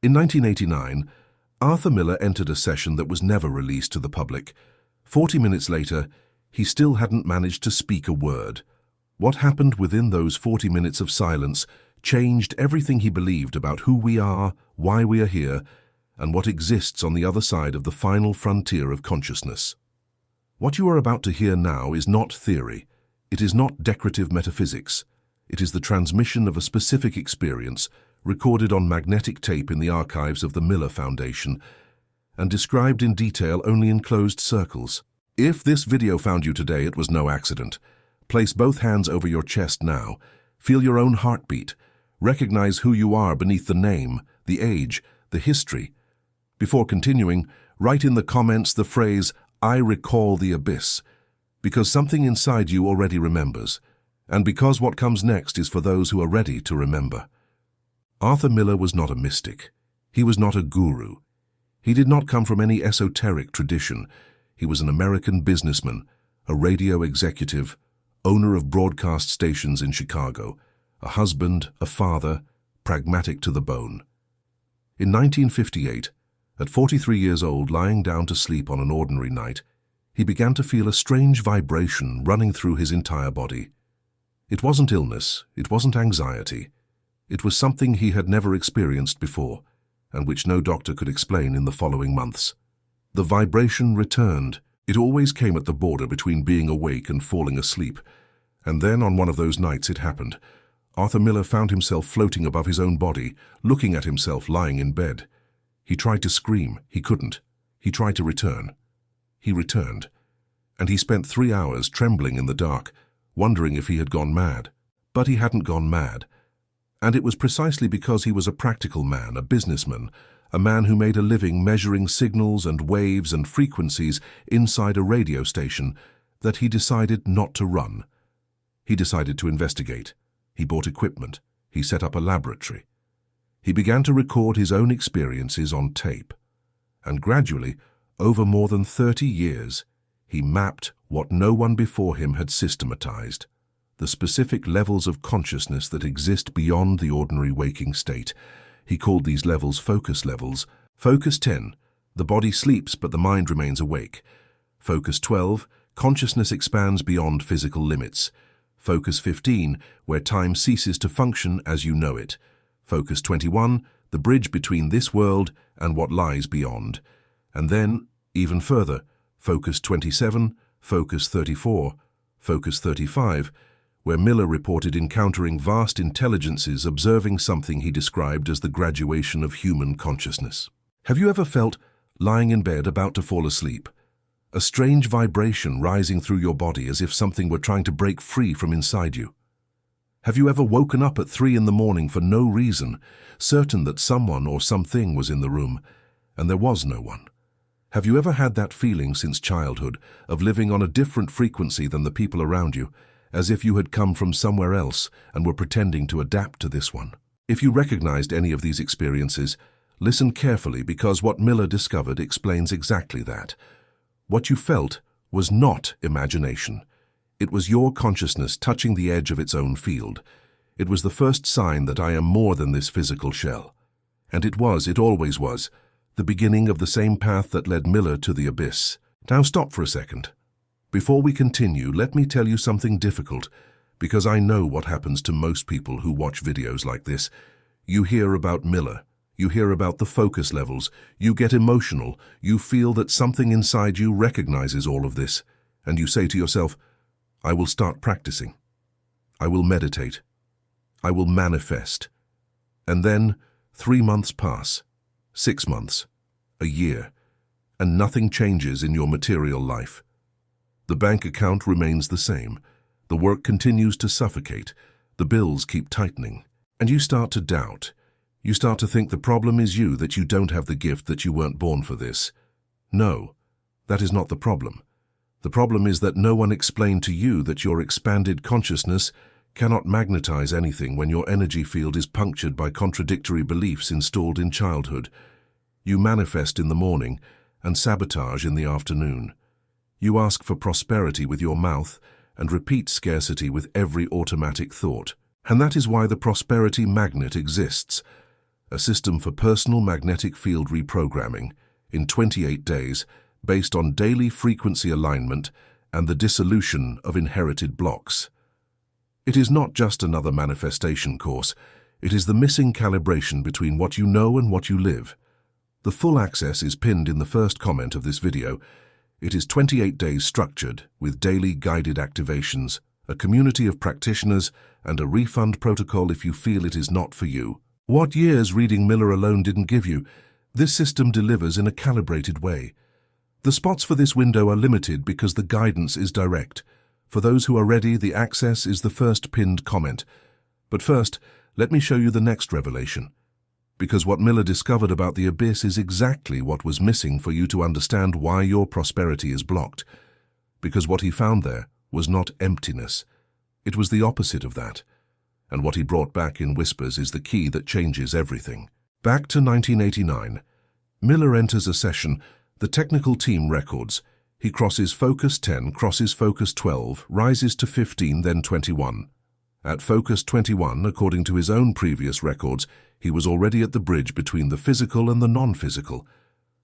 In 1989, Arthur Miller entered a session that was never released to the public. 40 minutes later, he still hadn't managed to speak a word. What happened within those 40 minutes of silence changed everything he believed about who we are, why we are here, and what exists on the other side of the final frontier of consciousness. What you are about to hear now is not theory. It is not decorative metaphysics. It is the transmission of a specific experience recorded on magnetic tape in the archives of the Miller Foundation and described in detail only in closed circles. If this video found you today, it was no accident. Place both hands over your chest now. Feel your own heartbeat. Recognize who you are beneath the name, the age, the history. Before continuing, write in the comments the phrase, "I recall the abyss," because something inside you already remembers, and because what comes next is for those who are ready to remember. Arthur Miller was not a mystic. He was not a guru. He did not come from any esoteric tradition. He was an American businessman, a radio executive, owner of broadcast stations in Chicago, a husband, a father, pragmatic to the bone. In 1958, at 43 years old, lying down to sleep on an ordinary night, he began to feel a strange vibration running through his entire body. It wasn't illness, it wasn't anxiety. It was something he had never experienced before, and which no doctor could explain in the following months. The vibration returned. It always came at the border between being awake and falling asleep. And then, on one of those nights, it happened. Arthur Miller found himself floating above his own body, looking at himself lying in bed. He tried to scream. He couldn't. He tried to return. He returned. And he spent 3 hours trembling in the dark, wondering if he had gone mad. But he hadn't gone mad. And it was precisely because he was a practical man, a businessman, a man who made a living measuring signals and waves and frequencies inside a radio station, that he decided not to run. He decided to investigate. He bought equipment. He set up a laboratory. He began to record his own experiences on tape. And gradually, over more than 30 years, he mapped what no one before him had systematized: the specific levels of consciousness that exist beyond the ordinary waking state. He called these levels focus levels. Focus 10, the body sleeps but the mind remains awake. Focus 12, consciousness expands beyond physical limits. Focus 15, where time ceases to function as you know it. Focus 21, the bridge between this world and what lies beyond. And then, even further, Focus 27, Focus 34, Focus 35, where Miller reported encountering vast intelligences observing something he described as the graduation of human consciousness. Have you ever felt, lying in bed about to fall asleep, a strange vibration rising through your body as if something were trying to break free from inside you? Have you ever woken up at 3 in the morning for no reason, certain that someone or something was in the room, and there was no one? Have you ever had that feeling since childhood of living on a different frequency than the people around you, as if you had come from somewhere else and were pretending to adapt to this one? If you recognized any of these experiences, listen carefully, because what Miller discovered explains exactly that. What you felt was not imagination. It was your consciousness touching the edge of its own field. It was the first sign that I am more than this physical shell. And it always was, the beginning of the same path that led Miller to the abyss. Now stop for a second. Before we continue, let me tell you something difficult, because I know what happens to most people who watch videos like this. You hear about Miller. You hear about the focus levels. You get emotional. You feel that something inside you recognizes all of this. And you say to yourself, I will start practicing. I will meditate. I will manifest. And then 3 months pass, 6 months, a year, and nothing changes in your material life. The bank account remains the same. The work continues to suffocate. The bills keep tightening. And you start to doubt. You start to think the problem is you, that you don't have the gift, that you weren't born for this. No, that is not the problem. The problem is that no one explained to you that your expanded consciousness cannot magnetize anything when your energy field is punctured by contradictory beliefs installed in childhood. You manifest in the morning and sabotage in the afternoon. You ask for prosperity with your mouth and repeat scarcity with every automatic thought. And that is why the prosperity magnet exists. a system for personal magnetic field reprogramming, in 28 days, based on daily frequency alignment and the dissolution of inherited blocks. It is not just another manifestation course, it is the missing calibration between what you know and what you live. The full access is pinned in the first comment of this video. It is 28 days structured, with daily guided activations, a community of practitioners, and a refund protocol if you feel it is not for you. What years reading Miller alone didn't give you, this system delivers in a calibrated way. The spots for this window are limited because the guidance is direct. For those who are ready, the access is the first pinned comment. But first, let me show you the next revelation. Because what Miller discovered about the abyss is exactly what was missing for you to understand why your prosperity is blocked. Because what he found there was not emptiness. It was the opposite of that. And what he brought back in whispers is the key that changes everything. Back to 1989. Miller enters a session, the technical team records. He crosses focus 10, crosses focus 12, rises to 15, then 21. At focus 21, according to his own previous records, he was already at the bridge between the physical and the non-physical.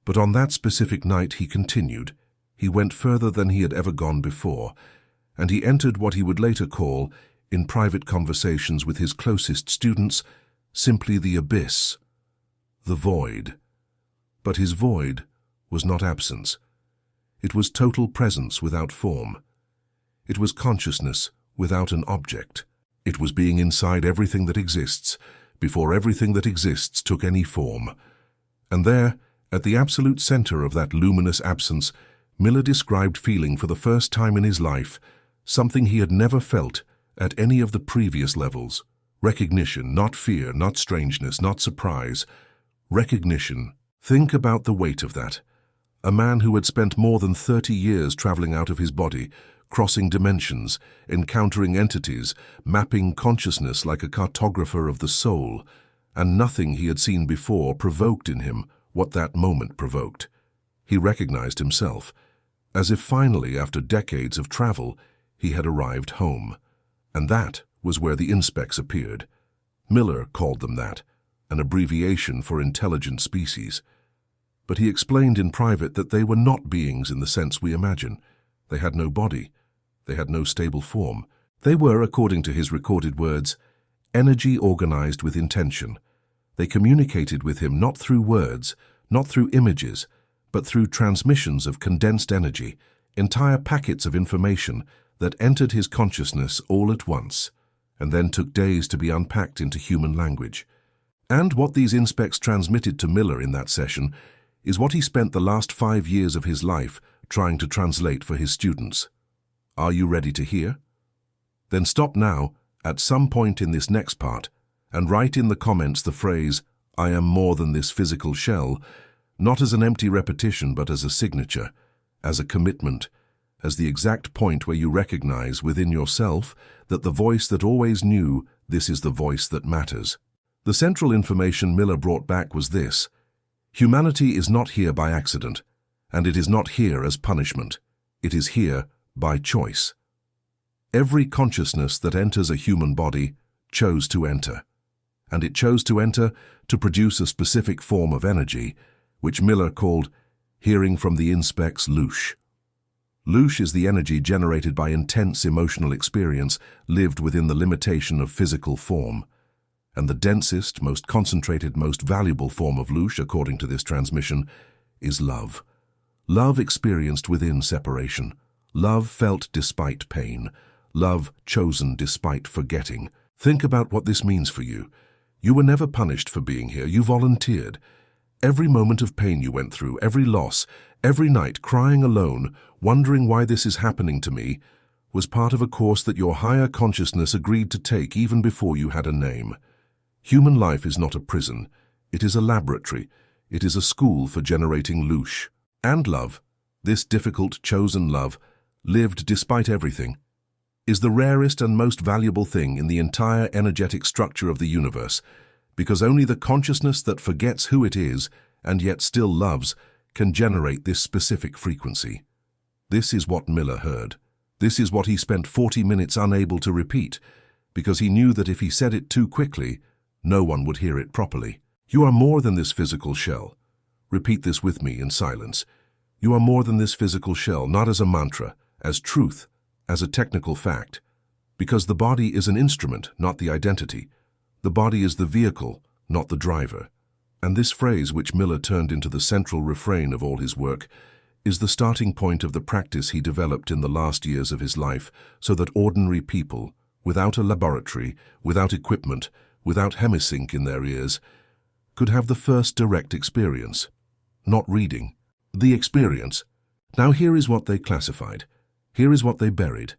But on that specific night he continued. He went further than he had ever gone before, and he entered what he would later call, in private conversations with his closest students, simply the abyss, the void. But his void was not absence. It was total presence without form. It was consciousness without an object. It was being inside everything that exists, before everything that exists took any form. And there, at the absolute center of that luminous absence, Miller described feeling for the first time in his life something he had never felt at any of the previous levels. Recognition, not fear, not strangeness, not surprise. Recognition. Think about the weight of that. A man who had spent more than 30 years traveling out of his body, crossing dimensions, encountering entities, mapping consciousness like a cartographer of the soul, and nothing he had seen before provoked in him what that moment provoked. He recognized himself, as if finally, after decades of travel, he had arrived home. And that was where the inspecs appeared. Miller called them that, an abbreviation for intelligent species. But he explained in private that they were not beings in the sense we imagine. They had no body. They had no stable form. They were, according to his recorded words, energy organized with intention. They communicated with him not through words, not through images, but through transmissions of condensed energy, entire packets of information that entered his consciousness all at once, and then took days to be unpacked into human language. And what these inspecs transmitted to Miller in that session is what he spent the last 5 years of his life trying to translate for his students. Are you ready to hear? Then stop now, at some point in this next part, and write in the comments the phrase, "I am more than this physical shell," not as an empty repetition but as a signature, as a commitment, as the exact point where you recognize within yourself that the voice that always knew this is the voice that matters. The central information Miller brought back was this: humanity is not here by accident, and it is not here as punishment. It is here by choice. Every consciousness that enters a human body chose to enter, and it chose to enter to produce a specific form of energy, which Miller called hearing from the inspects Loosh. Loosh is the energy generated by intense emotional experience lived within the limitation of physical form. And the densest, most concentrated, most valuable form of Loosh, according to this transmission, is love. Love experienced within separation. Love felt despite pain. Love chosen despite forgetting. Think about what this means for you. You were never punished for being here. You volunteered. Every moment of pain you went through, every loss, every night crying alone, wondering why this is happening to me, was part of a course that your higher consciousness agreed to take even before you had a name. Human life is not a prison. It is a laboratory. It is a school for generating Loosh. And love, this difficult, chosen love, lived despite everything, is the rarest and most valuable thing in the entire energetic structure of the universe, because only the consciousness that forgets who it is and yet still loves can generate this specific frequency. This is what Miller heard. This is what he spent 40 minutes unable to repeat, because he knew that if he said it too quickly, no one would hear it properly. You are more than this physical shell. Repeat this with me in silence. You are more than this physical shell, not as a mantra, as truth, as a technical fact. Because the body is an instrument, not the identity. The body is the vehicle, not the driver. And this phrase, which Miller turned into the central refrain of all his work, is the starting point of the practice he developed in the last years of his life so that ordinary people, without a laboratory, without equipment, without hemisync in their ears, could have the first direct experience. Not reading, the experience. Now here is what they classified. Here is what they buried.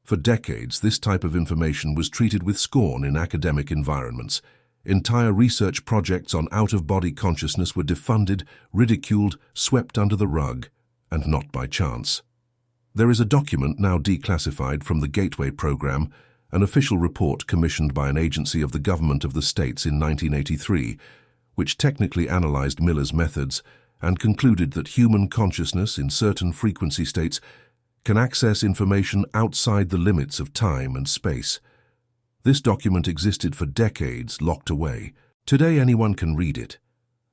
For decades, this type of information was treated with scorn in academic environments. Entire research projects on out-of-body consciousness were defunded, ridiculed, swept under the rug, and not by chance. There is a document now declassified from the Gateway Program, an official report commissioned by an agency of the government of the States in 1983, which technically analyzed Miller's methods and concluded that human consciousness in certain frequency states can access information outside the limits of time and space. This document existed for decades, locked away. Today anyone can read it,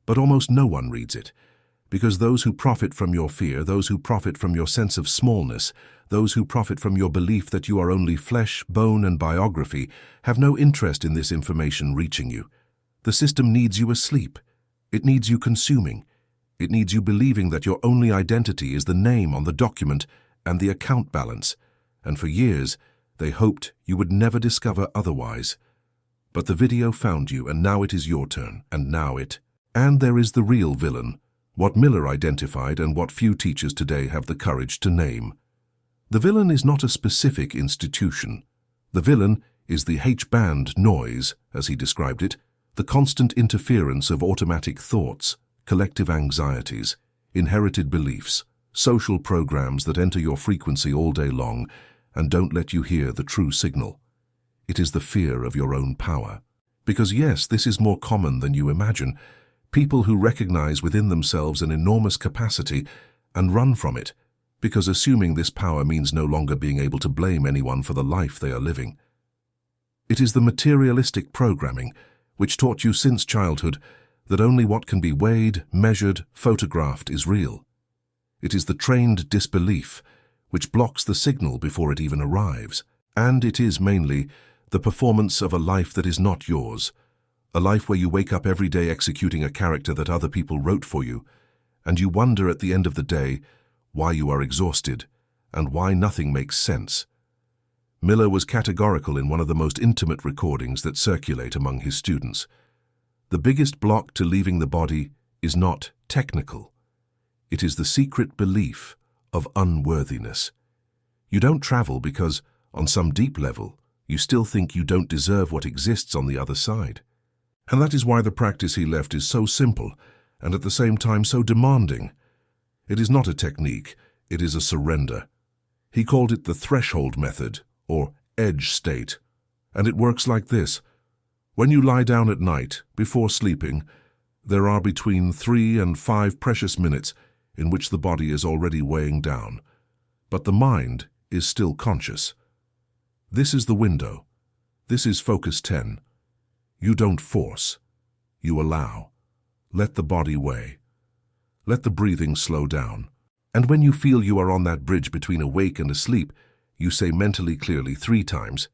but almost no one reads it, because those who profit from your fear, those who profit from your sense of smallness, those who profit from your belief that you are only flesh, bone, and biography, have no interest in this information reaching you. The system needs you asleep. It needs you consuming. It needs you believing that your only identity is the name on the document and the account balance, and for years they hoped you would never discover otherwise. But the video found you, and now it is your turn, and there is the real villain, what Miller identified and what few teachers today have the courage to name. The villain is not a specific institution. The villain is the H-band noise, as he described it, the constant interference of automatic thoughts, collective anxieties, inherited beliefs, social programs that enter your frequency all day long and don't let you hear the true signal. It is the fear of your own power. Because yes, this is more common than you imagine. People who recognize within themselves an enormous capacity and run from it, because assuming this power means no longer being able to blame anyone for the life they are living. It is the materialistic programming, which taught you since childhood that only what can be weighed, measured, photographed is real. It is the trained disbelief, which blocks the signal before it even arrives. And it is mainly the performance of a life that is not yours, a life where you wake up every day executing a character that other people wrote for you, and you wonder at the end of the day why you are exhausted and why nothing makes sense. Miller was categorical in one of the most intimate recordings that circulate among his students. The biggest block to leaving the body is not technical. It is the secret belief of unworthiness. You don't travel because, on some deep level, you still think you don't deserve what exists on the other side. And that is why the practice he left is so simple and at the same time so demanding. It is not a technique, it is a surrender. He called it the threshold method, or edge state, and it works like this. When you lie down at night, before sleeping, there are between 3 and 5 precious minutes in which the body is already weighing down, but the mind is still conscious. This is the window. This is focus 10. You don't force. You allow. Let the body weigh. Let the breathing slow down. And when you feel you are on that bridge between awake and asleep, you say mentally clearly 3 times,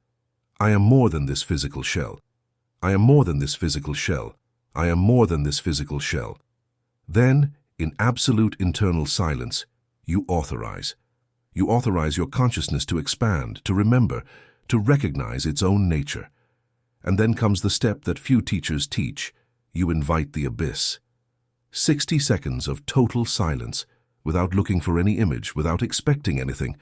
I am more than this physical shell. I am more than this physical shell. I am more than this physical shell. Then, in absolute internal silence, you authorize. You authorize your consciousness to expand, to remember, to recognize its own nature. And then comes the step that few teachers teach. You invite the abyss. 60 seconds of total silence, without looking for any image, without expecting anything,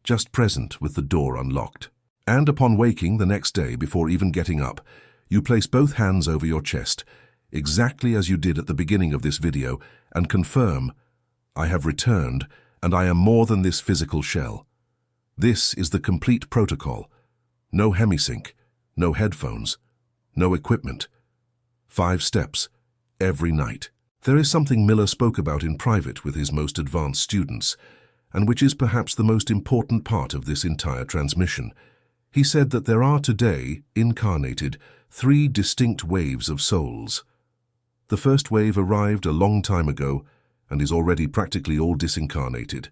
just present with the door unlocked. And upon waking the next day, before even getting up, you place both hands over your chest, exactly as you did at the beginning of this video, and confirm, I have returned, and I am more than this physical shell. This is the complete protocol. No hemisync, no headphones, no equipment. 5 steps, every night. There is something Miller spoke about in private with his most advanced students, and which is perhaps the most important part of this entire transmission. He said that there are today, incarnated, 3 distinct waves of souls. The first wave arrived a long time ago and is already practically all disincarnated.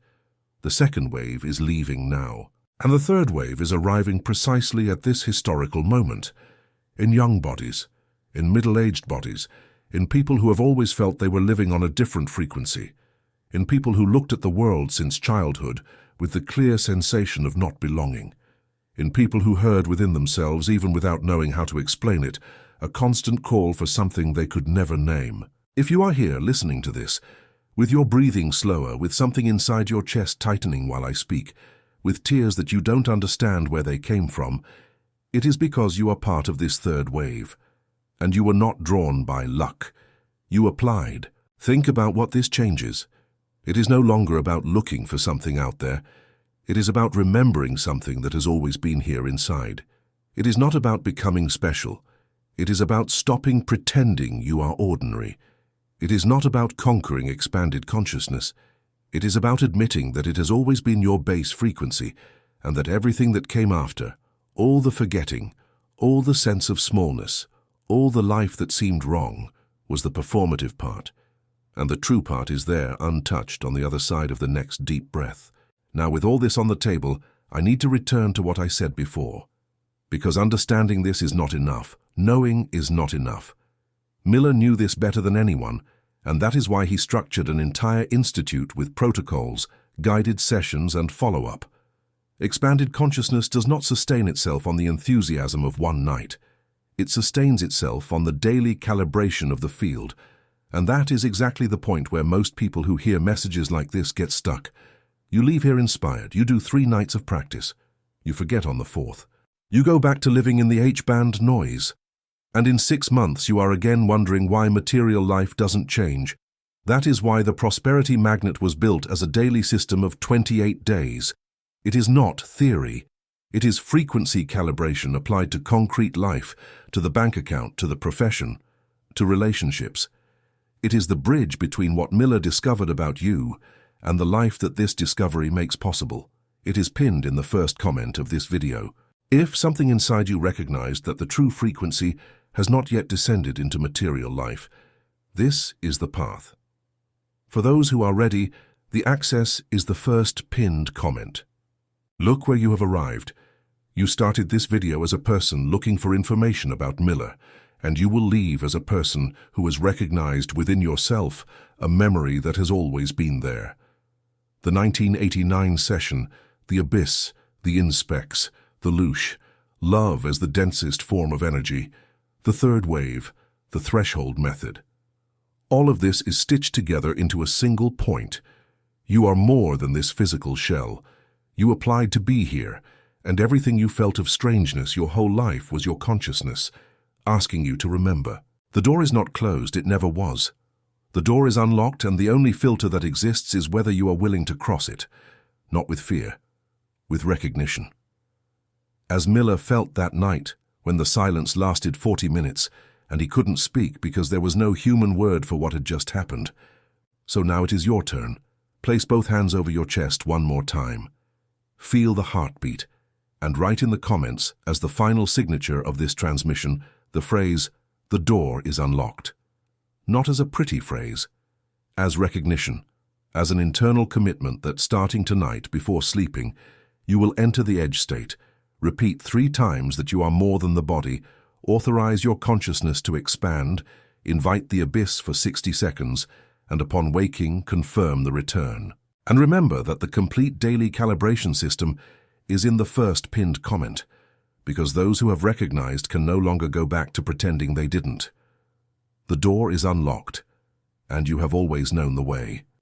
The second wave is leaving now. And the third wave is arriving precisely at this historical moment, in young bodies, in middle-aged bodies, in people who have always felt they were living on a different frequency, in people who looked at the world since childhood with the clear sensation of not belonging, in people who heard within themselves, even without knowing how to explain it, a constant call for something they could never name. If you are here listening to this, with your breathing slower, with something inside your chest tightening while I speak, with tears that you don't understand where they came from, it is because you are part of this third wave. And you were not drawn by luck. You applied. Think about what this changes. It is no longer about looking for something out there. It is about remembering something that has always been here inside. It is not about becoming special. It is about stopping pretending you are ordinary. It is not about conquering expanded consciousness. It is about admitting that it has always been your base frequency, and that everything that came after, all the forgetting, all the sense of smallness, all the life that seemed wrong, was the performative part, and the true part is there, untouched, on the other side of the next deep breath. Now, with all this on the table, I need to return to what I said before, because understanding this is not enough. Knowing is not enough. Miller knew this better than anyone, and that is why he structured an entire institute with protocols, guided sessions, and follow-up. Expanded consciousness does not sustain itself on the enthusiasm of one night. It sustains itself on the daily calibration of the field, and that is exactly the point where most people who hear messages like this get stuck. You leave here inspired, you do 3 nights of practice, you forget on the 4th. You go back to living in the H-band noise. And in 6 months you are again wondering why material life doesn't change. That is why the Prosperity Magnet was built as a daily system of 28 days. It is not theory. It is frequency calibration applied to concrete life, to the bank account, to the profession, to relationships. It is the bridge between what Miller discovered about you and the life that this discovery makes possible. It is pinned in the first comment of this video. If something inside you recognized that the true frequency has not yet descended into material life, this is the path. For those who are ready, the access is the first pinned comment. Look where you have arrived. You started this video as a person looking for information about Miller, and you will leave as a person who has recognized within yourself a memory that has always been there. The 1989 session, the abyss, the inspecs, the loosh, love as the densest form of energy, the third wave, the threshold method. All of this is stitched together into a single point. You are more than this physical shell. You applied to be here, and everything you felt of strangeness your whole life was your consciousness, asking you to remember. The door is not closed, it never was. The door is unlocked, and the only filter that exists is whether you are willing to cross it, not with fear, with recognition. As Miller felt that night, when the silence lasted 40 minutes, and he couldn't speak because there was no human word for what had just happened. So now it is your turn. Place both hands over your chest one more time. Feel the heartbeat, and write in the comments, as the final signature of this transmission, the phrase, "The door is unlocked." Not as a pretty phrase, as recognition, as an internal commitment that starting tonight before sleeping, you will enter the edge state. Repeat 3 times that you are more than the body, authorize your consciousness to expand, invite the abyss for 60 seconds, and upon waking, confirm the return. And remember that the complete daily calibration system is in the first pinned comment, because those who have recognized can no longer go back to pretending they didn't. The door is unlocked, and you have always known the way.